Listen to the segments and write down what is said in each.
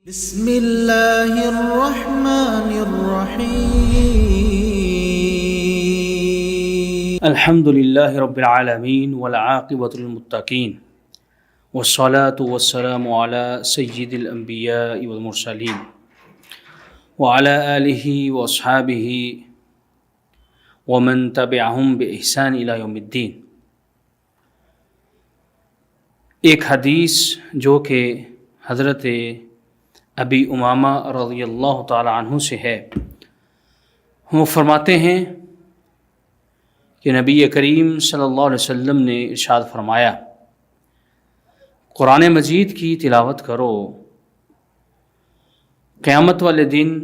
بسم اللہ الرحمن الرحیم الحمد للہ رب العالمین والعاقبۃ للمتقین والصلاة والسلام علی سید الانبیاء والمرسلین وعلی آلہ واصحابہ ومن تبعہم بإحسان الی یوم الدین۔ ایک حدیث جو کہ حضرت ابی امامہ رضی اللہ تعالی عنہ سے ہے، وہ فرماتے ہیں کہ نبی کریم صلی اللہ علیہ وسلم نے ارشاد فرمایا، قرآن مجید کی تلاوت کرو، قیامت والے دن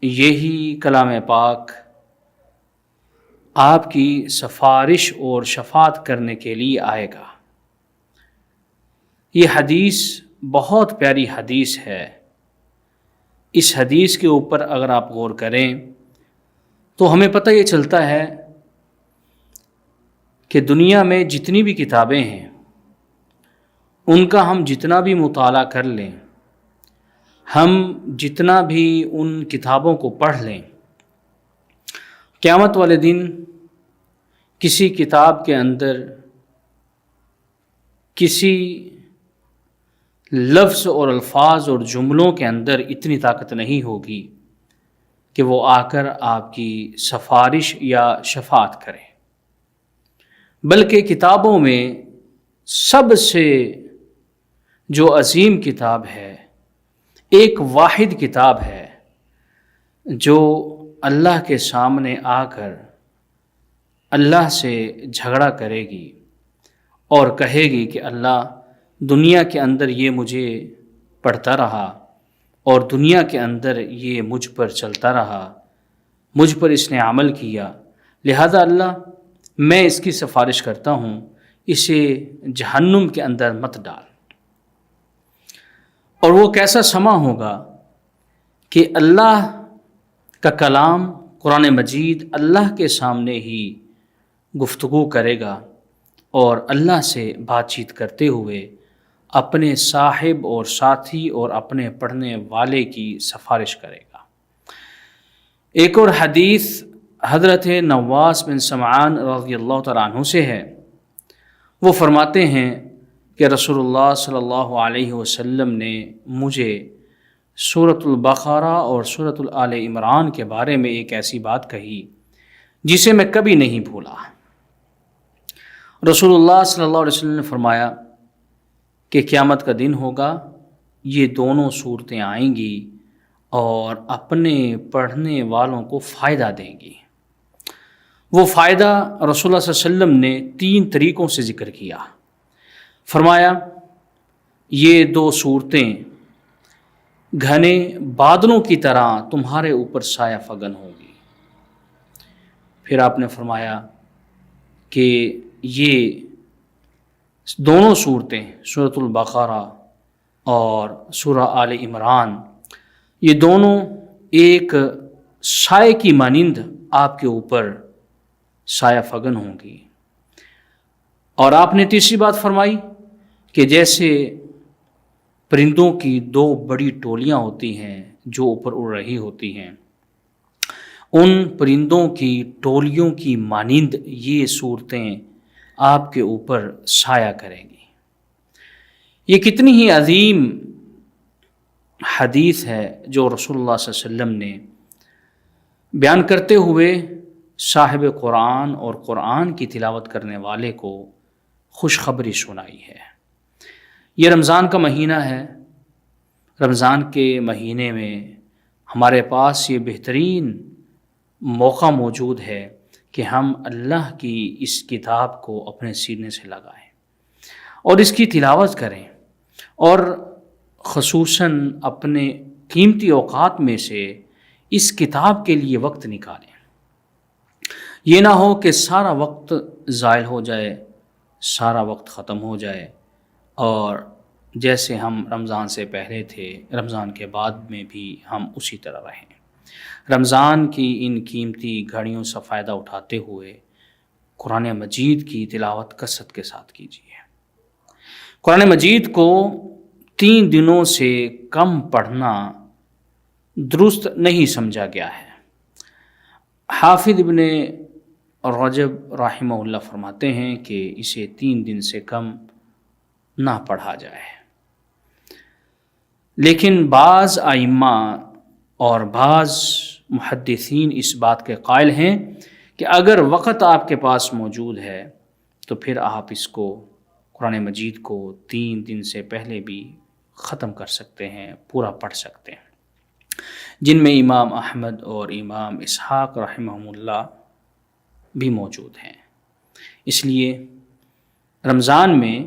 یہی کلام پاک آپ کی سفارش اور شفاعت کرنے کے لیے آئے گا۔ یہ حدیث بہت پیاری حدیث ہے۔ اس حدیث کے اوپر اگر آپ غور کریں تو ہمیں پتہ یہ چلتا ہے کہ دنیا میں جتنی بھی کتابیں ہیں ان کا ہم جتنا بھی مطالعہ کر لیں، ہم جتنا بھی ان کتابوں کو پڑھ لیں، قیامت والے دن کسی کتاب کے اندر کسی لفظ اور الفاظ اور جملوں کے اندر اتنی طاقت نہیں ہوگی کہ وہ آ کر آپ کی سفارش یا شفاعت کرے، بلکہ کتابوں میں سب سے جو عظیم کتاب ہے، ایک واحد کتاب ہے جو اللہ کے سامنے آ کر اللہ سے جھگڑا کرے گی اور کہے گی کہ اللہ، دنیا کے اندر یہ مجھے پڑھتا رہا اور دنیا کے اندر یہ مجھ پر چلتا رہا، مجھ پر اس نے عمل کیا، لہذا اللہ میں اس کی سفارش کرتا ہوں، اسے جہنم کے اندر مت ڈال۔ اور وہ کیسا سما ہوگا کہ اللہ کا کلام قرآن مجید اللہ کے سامنے ہی گفتگو کرے گا اور اللہ سے بات چیت کرتے ہوئے اپنے صاحب اور ساتھی اور اپنے پڑھنے والے کی سفارش کرے گا۔ ایک اور حدیث حضرت نواس بن سمعان رضی اللہ تعالیٰ عنہ سے ہے، وہ فرماتے ہیں کہ رسول اللہ صلی اللہ علیہ وسلم نے مجھے سورۃ البقرہ اور سورۃ آل عمران کے بارے میں ایک ایسی بات کہی جسے میں کبھی نہیں بھولا۔ رسول اللہ صلی اللہ علیہ وسلم نے فرمایا کہ قیامت کا دن ہوگا، یہ دونوں صورتیں آئیں گی اور اپنے پڑھنے والوں کو فائدہ دیں گی۔ وہ فائدہ رسول اللہ صلی اللہ علیہ وسلم نے 3 طریقوں سے ذکر کیا۔ فرمایا یہ 2 صورتیں گھنے بادلوں کی طرح تمہارے اوپر سایہ فگن ہوں گی۔ پھر آپ نے فرمایا کہ یہ دونوں صورتیں سورۃ البقرہ اور سورہ آل عمران، یہ دونوں ایک سائے کی مانند آپ کے اوپر سایہ فگن ہوں گی۔ اور آپ نے تیسری بات فرمائی کہ جیسے پرندوں کی 2 بڑی ٹولیاں ہوتی ہیں جو اوپر اڑ رہی ہوتی ہیں، ان پرندوں کی ٹولیوں کی مانند یہ صورتیں آپ کے اوپر سایہ کریں گی۔ یہ کتنی ہی عظیم حدیث ہے جو رسول اللہ صلی اللہ علیہ وسلم نے بیان کرتے ہوئے صاحب قرآن اور قرآن کی تلاوت کرنے والے کو خوشخبری سنائی ہے۔ یہ رمضان کا مہینہ ہے، رمضان کے مہینے میں ہمارے پاس یہ بہترین موقع موجود ہے کہ ہم اللہ کی اس کتاب کو اپنے سینے سے لگائیں اور اس کی تلاوت کریں، اور خصوصاً اپنے قیمتی اوقات میں سے اس کتاب کے لیے وقت نکالیں۔ یہ نہ ہو کہ سارا وقت ضائع ہو جائے، سارا وقت ختم ہو جائے، اور جیسے ہم رمضان سے پہلے تھے رمضان کے بعد میں بھی ہم اسی طرح رہیں۔ رمضان کی ان قیمتی گھڑیوں سے فائدہ اٹھاتے ہوئے قرآن مجید کی تلاوت کثرت کے ساتھ کیجیے۔ قرآن مجید کو 3 دنوں سے کم پڑھنا درست نہیں سمجھا گیا ہے۔ حافظ ابن رجب رحمہ اللہ فرماتے ہیں کہ اسے 3 دن سے کم نہ پڑھا جائے، لیکن بعض ائمہ اور بعض محدثین اس بات کے قائل ہیں کہ اگر وقت آپ کے پاس موجود ہے تو پھر آپ اس کو قرآن مجید کو 3 دن سے پہلے بھی ختم کر سکتے ہیں، پورا پڑھ سکتے ہیں، جن میں امام احمد اور امام اسحاق رحمہم اللہ بھی موجود ہیں۔ اس لیے رمضان میں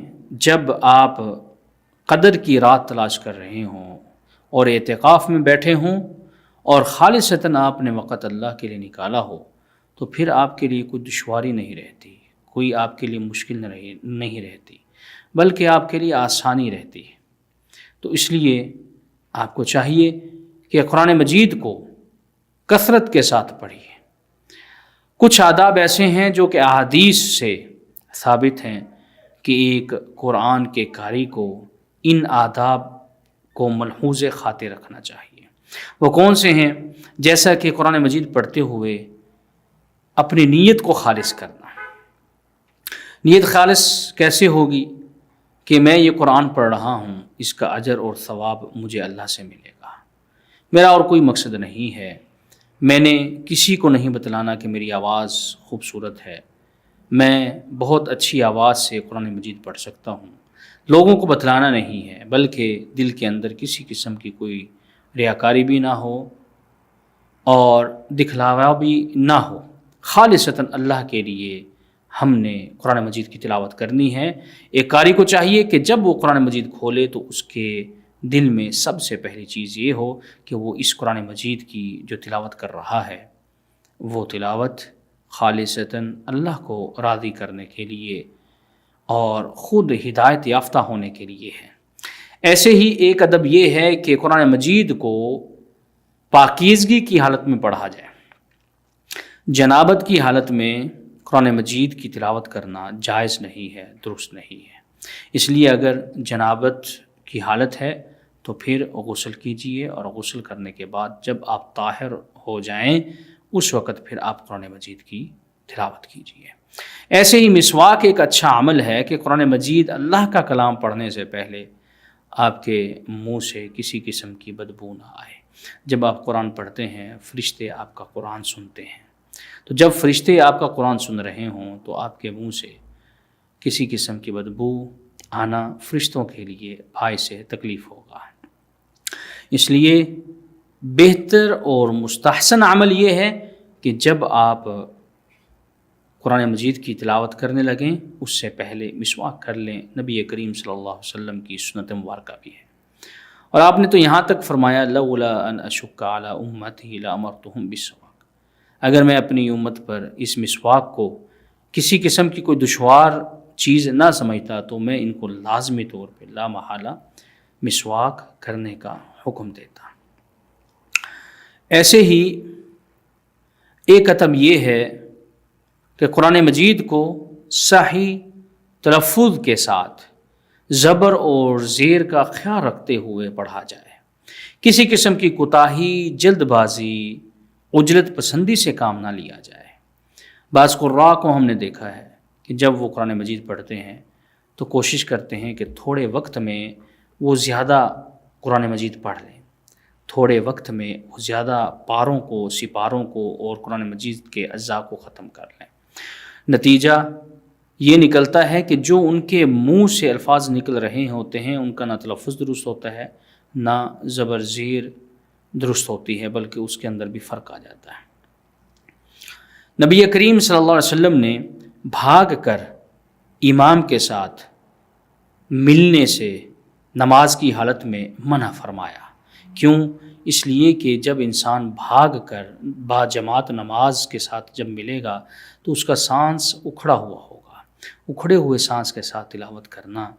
جب آپ قدر کی رات تلاش کر رہے ہوں اور اعتکاف میں بیٹھے ہوں اور خالصتاً آپ نے وقت اللہ کے لیے نکالا ہو تو پھر آپ کے لیے کوئی دشواری نہیں رہتی، کوئی آپ کے لیے مشکل نہیں رہتی، بلکہ آپ کے لیے آسانی رہتی ہے۔ تو اس لیے آپ کو چاہیے کہ قرآن مجید کو کثرت کے ساتھ پڑھیے۔ کچھ آداب ایسے ہیں جو کہ احادیث سے ثابت ہیں کہ ایک قرآن کے قاری کو ان آداب کو ملحوظ خاطر رکھنا چاہیے۔ وہ کون سے ہیں؟ جیسا کہ قرآن مجید پڑھتے ہوئے اپنی نیت کو خالص کرنا۔ نیت خالص کیسے ہوگی؟ کہ میں یہ قرآن پڑھ رہا ہوں، اس کا اجر اور ثواب مجھے اللہ سے ملے گا، میرا اور کوئی مقصد نہیں ہے، میں نے کسی کو نہیں بتلانا کہ میری آواز خوبصورت ہے، میں بہت اچھی آواز سے قرآن مجید پڑھ سکتا ہوں، لوگوں کو بتلانا نہیں ہے، بلکہ دل کے اندر کسی قسم کی کوئی ریاکاری بھی نہ ہو اور دکھلاوا بھی نہ ہو، خالصتاً اللہ کے لیے ہم نے قرآن مجید کی تلاوت کرنی ہے۔ ایک قاری کو چاہیے کہ جب وہ قرآن مجید کھولے تو اس کے دل میں سب سے پہلی چیز یہ ہو کہ وہ اس قرآن مجید کی جو تلاوت کر رہا ہے وہ تلاوت خالصتاً اللہ کو راضی کرنے کے لیے اور خود ہدایت یافتہ ہونے کے لیے ہے۔ ایسے ہی ایک ادب یہ ہے کہ قرآن مجید کو پاکیزگی کی حالت میں پڑھا جائے۔ جنابت کی حالت میں قرآن مجید کی تلاوت کرنا جائز نہیں ہے، درست نہیں ہے۔ اس لیے اگر جنابت کی حالت ہے تو پھر غسل کیجئے، اور غسل کرنے کے بعد جب آپ طاہر ہو جائیں اس وقت پھر آپ قرآن مجید کی تلاوت کیجئے۔ ایسے ہی مسواک ایک اچھا عمل ہے کہ قرآن مجید اللہ کا کلام پڑھنے سے پہلے آپ کے منہ سے کسی قسم کی بدبو نہ آئے۔ جب آپ قرآن پڑھتے ہیں فرشتے آپ کا قرآن سنتے ہیں، تو جب فرشتے آپ کا قرآن سن رہے ہوں تو آپ کے منہ سے کسی قسم کی بدبو آنا فرشتوں کے لیے باعث تکلیف ہوگا۔ اس لیے بہتر اور مستحسن عمل یہ ہے کہ جب آپ قرآن مجید کی تلاوت کرنے لگیں اس سے پہلے مسواک کر لیں۔ نبی کریم صلی اللہ علیہ وسلم کی سنت مبارکہ بھی ہے، اور آپ نے تو یہاں تک فرمایا لولا ان اشق علی امتی لامرتہم بالسواک، اگر میں اپنی امت پر اس مسواک کو کسی قسم کی کوئی دشوار چیز نہ سمجھتا تو میں ان کو لازمی طور پہ لا محالہ مسواک کرنے کا حکم دیتا۔ ایسے ہی ایک ادب یہ ہے کہ قرآن مجید کو صحیح تلفظ کے ساتھ زبر اور زیر کا خیال رکھتے ہوئے پڑھا جائے، کسی قسم کی کوتاہی، جلد بازی، عجلت پسندی سے کام نہ لیا جائے۔ بعض قراء کو ہم نے دیکھا ہے کہ جب وہ قرآن مجید پڑھتے ہیں تو کوشش کرتے ہیں کہ تھوڑے وقت میں وہ زیادہ قرآن مجید پڑھ لیں، تھوڑے وقت میں وہ زیادہ پاروں کو، سپاروں کو اور قرآن مجید کے اجزاء کو ختم کر لیں۔ نتیجہ یہ نکلتا ہے کہ جو ان کے منہ سے الفاظ نکل رہے ہوتے ہیں ان کا نہ تلفظ درست ہوتا ہے، نہ زبر زیر درست ہوتی ہے، بلکہ اس کے اندر بھی فرق آ جاتا ہے۔ نبی کریم صلی اللہ علیہ وسلم نے بھاگ کر امام کے ساتھ ملنے سے نماز کی حالت میں منع فرمایا۔ کیوں؟ اس لیے کہ جب انسان بھاگ کر با جماعت نماز کے ساتھ جب ملے گا تو اس کا سانس اکھڑا ہوا ہوگا، اکھڑے ہوئے سانس کے ساتھ تلاوت کرنا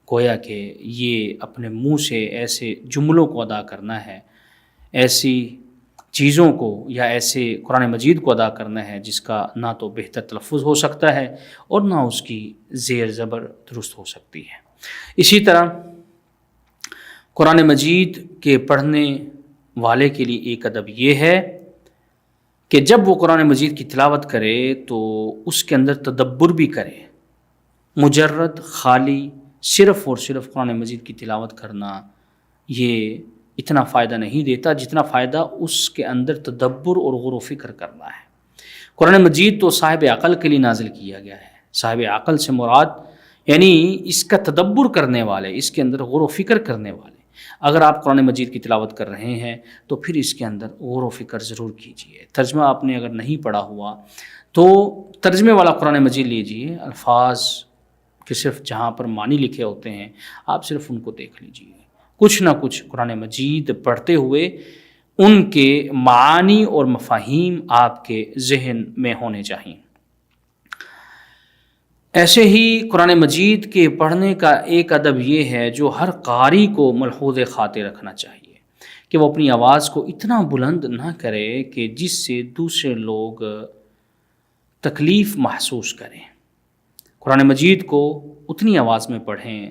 گویا کہ یہ اپنے منہ سے ایسے جملوں کو ادا کرنا ہے، ایسی چیزوں کو یا ایسے قرآن مجید کو ادا کرنا ہے جس کا نہ تو بہتر تلفظ ہو سکتا ہے اور نہ اس کی زیر زبر درست ہو سکتی ہے۔ اسی طرح قرآن مجید کے پڑھنے والے کے لیے ایک ادب یہ ہے کہ جب وہ قرآن مجید کی تلاوت کرے تو اس کے اندر تدبر بھی کرے۔ مجرد خالی صرف اور صرف قرآن مجید کی تلاوت کرنا یہ اتنا فائدہ نہیں دیتا جتنا فائدہ اس کے اندر تدبر اور غور و فکر کرنا ہے۔ قرآن مجید تو صاحب عقل کے لیے نازل کیا گیا ہے۔ صاحب عقل سے مراد یعنی اس کا تدبر کرنے والے، اس کے اندر غور و فکر کرنے والے۔ اگر آپ قرآن مجید کی تلاوت کر رہے ہیں تو پھر اس کے اندر غور و فکر ضرور کیجیے۔ ترجمہ آپ نے اگر نہیں پڑھا ہوا تو ترجمے والا قرآن مجید لیجیے، الفاظ کہ صرف جہاں پر معنی لکھے ہوتے ہیں آپ صرف ان کو دیکھ لیجیے۔ کچھ نہ کچھ قرآن مجید پڑھتے ہوئے ان کے معانی اور مفاہیم آپ کے ذہن میں ہونے چاہئیں۔ ایسے ہی قرآن مجید کے پڑھنے کا ایک ادب یہ ہے جو ہر قاری کو ملحوظ خاطر رکھنا چاہیے کہ وہ اپنی آواز کو اتنا بلند نہ کرے کہ جس سے دوسرے لوگ تکلیف محسوس کریں۔ قرآن مجید کو اتنی آواز میں پڑھیں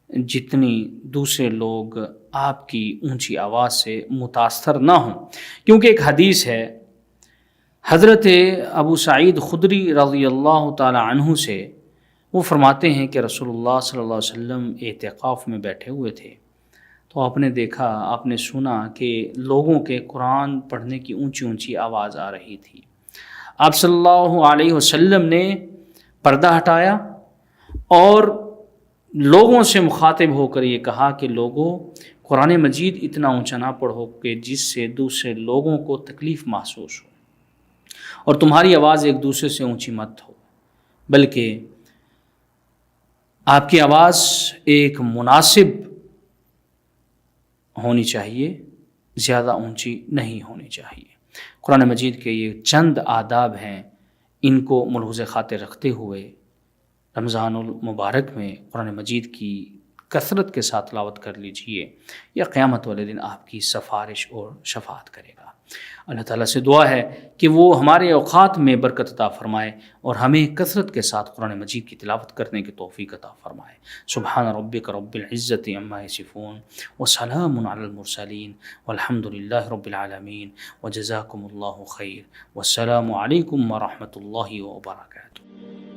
جتنی دوسرے لوگ آپ کی اونچی آواز سے متاثر نہ ہوں، کیونکہ ایک حدیث ہے حضرت ابو سعید خدری رضی اللہ تعالی عنہ سے، وہ فرماتے ہیں کہ رسول اللہ صلی اللہ علیہ وسلم اعتکاف میں بیٹھے ہوئے تھے تو آپ نے دیکھا، آپ نے سنا کہ لوگوں کے قرآن پڑھنے کی اونچی اونچی آواز آ رہی تھی۔ آپ صلی اللہ علیہ وسلم نے پردہ ہٹایا اور لوگوں سے مخاطب ہو کر یہ کہا کہ لوگوں، قرآن مجید اتنا اونچا نہ پڑھو کہ جس سے دوسرے لوگوں کو تکلیف محسوس ہو، اور تمہاری آواز ایک دوسرے سے اونچی مت ہو، بلکہ آپ کی آواز ایک مناسب ہونی چاہیے، زیادہ اونچی نہیں ہونی چاہیے۔ قرآن مجید کے یہ چند آداب ہیں، ان کو ملحوظ خاطر رکھتے ہوئے رمضان المبارک میں قرآن مجید کی کثرت کے ساتھ تلاوت کر لیجئے، یا قیامت والے دن آپ کی سفارش اور شفاعت کرے گا۔ اللہ تعالیٰ سے دعا ہے کہ وہ ہمارے اوقات میں برکت عطا فرمائے اور ہمیں کثرت کے ساتھ قرآن مجید کی تلاوت کرنے کی توفیق عطا فرمائے۔ سبحان ربک رب العزت عما یصفون وسلام علی المرسلین والحمد للہ رب العالمین وجزاکم اللہ خیر والسلام علیکم ورحمۃ اللہ وبرکاتہ۔